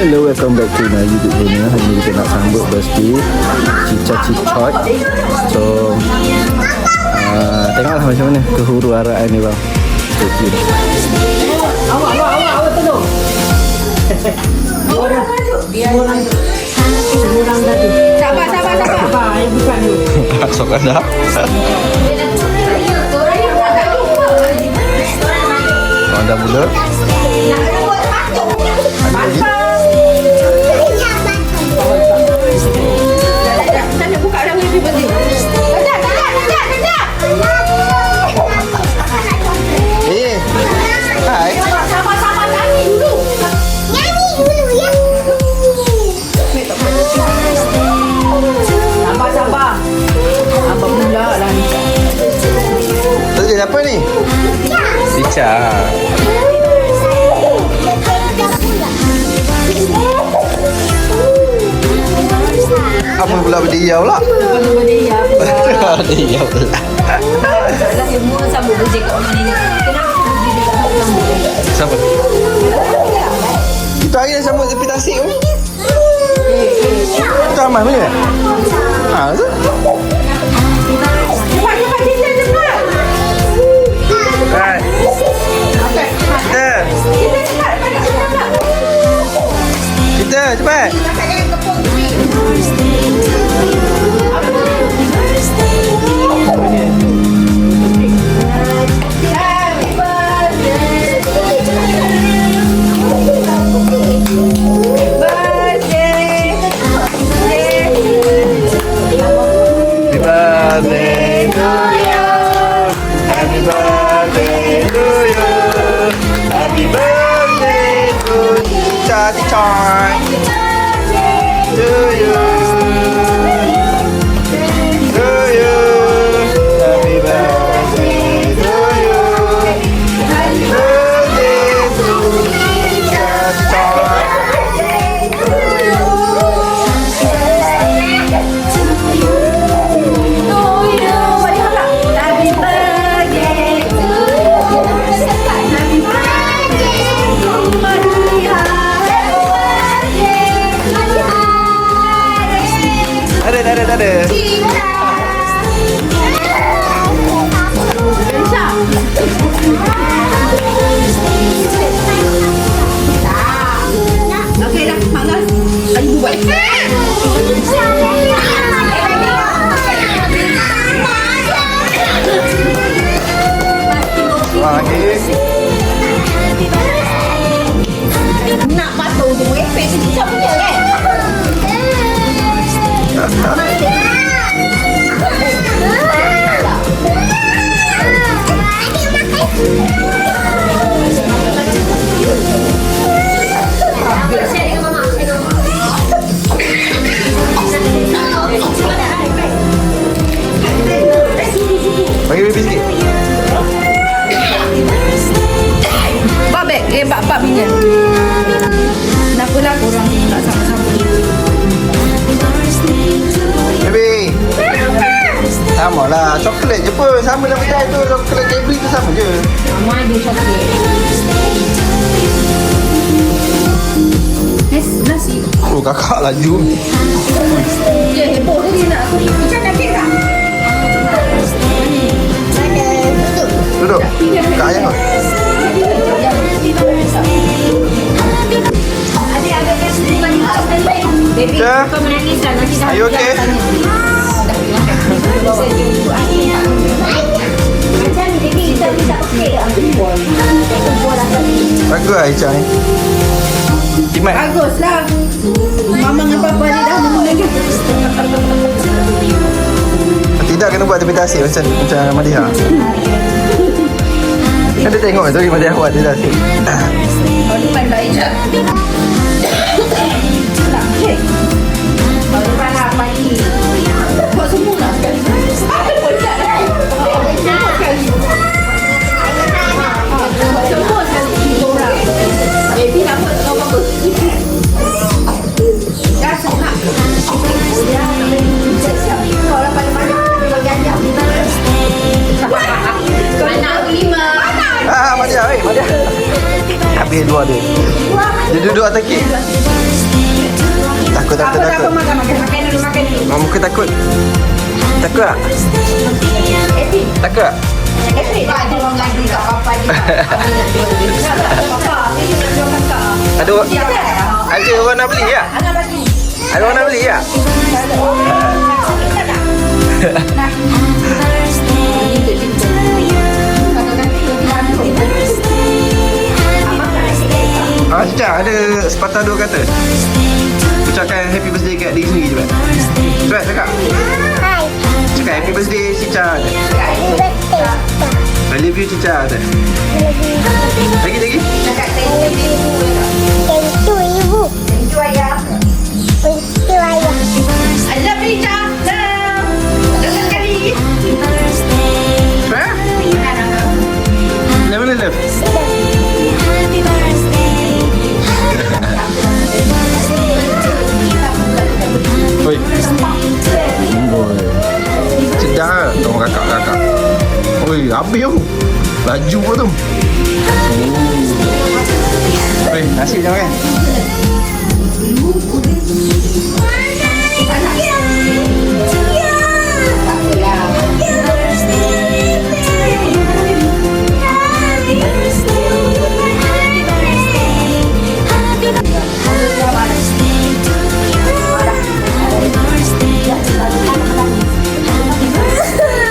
Hello, welcome back to my YouTube channel. Hari ni kita nak sambut birthday Cica Cicot. So tengoklah macam mana kehuru-haraan ni bang. Stay tune. Awak tolong. Orang tadi. Sabar. Bukan tu. Masukkan dah. Orang dah mula. Sana buka dah happy birthday. Hai. Sama-sama nyanyi dulu. Sabar. Apa pula lah ni? Tadi apa ni? Cica. Apa pula berdiam pula? Berdiam Berdiam pula. Dah semua sambut birthday kat rumah ni. Kenapa birthday dekat rumah? Siapa? Itu hari dah sambut tepi tasik tu. Itu Amal punya? Tu? Cepat. Hai. Kita cepat. Ada. Okey dah, makan. Ayo buat. Nak patuh tu efek Cica punya kan? Bagi baby sikit. Babek, bab minyak. Kenapalah korang tak sama-sama? Baby. Sama lah, coklat je pun. Sama lah benda tu, coklat Cadbury tu sama je. Mama ada coklat. Nasi. Oh, kakak laju. Dia heboh tadi nak aku. Cica nak kek tak? Duduk. Kak ayah kot. Baby, kau menangis lah. Nanti dah. Are you okay? Macam ni, baby. Kita tak pakai tak? Bagus lah Ica ni. Jimat. Bagus lah. Mama dengan papa ni dah mula lagi. Tidak kena buat tepi tasik macam Madiha. Kan dia tengok tu Madiha buat tepi tasik. Tahun depan baik je. Tak, cek. Tahun depan lah pagi. Buat semua lah sekali. Apa pun tak lah. Semua sekali. Semua sekali. Tiga orang. Baby nak buat tak apa-apa. Dah senang. Siap-siap. Kau orang pandai-pandai. Kau ganjak. Kau nak lima. Madiha. Habis dua dia. Dia duduk atas kek. Muka Apa takut. makan dulu. Oh, muka takut. Takut tak? Happy. Takut tak? Happy. Ada orang lagi kat papa dia. Papa, ni nak jual kakak. Ada orang nak beli tak? Anak bagi. Ada orang nak beli tak? Cica, ada sepatah dua kata. Ucapkan happy birthday kat diri sendiri cepat. Cepat cakap. Cakap happy birthday Cica. I love you Cica. Lagi. Cakap thank you ayah. I love you Ica. Love sekali. Cepat. Love. Oi. Sedap tengok kakak. Oi, habis tu. Laju pun tu. Oi, nasi jangan kan?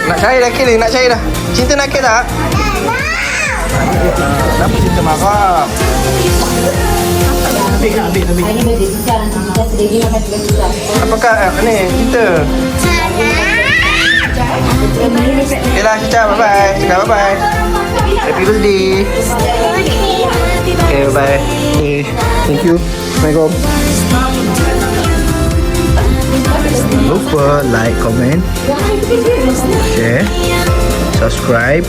Nak cair dah kira, nak cair dah. Cinta nak kira tak? Kenapa cinta marah? Apakah ni cinta? Okeylah Cica, bye-bye. Cakap bye-bye. Happy birthday. Okay, bye-bye. Okay, thank you. Assalamualaikum. Jangan lupa like, comment, share, subscribe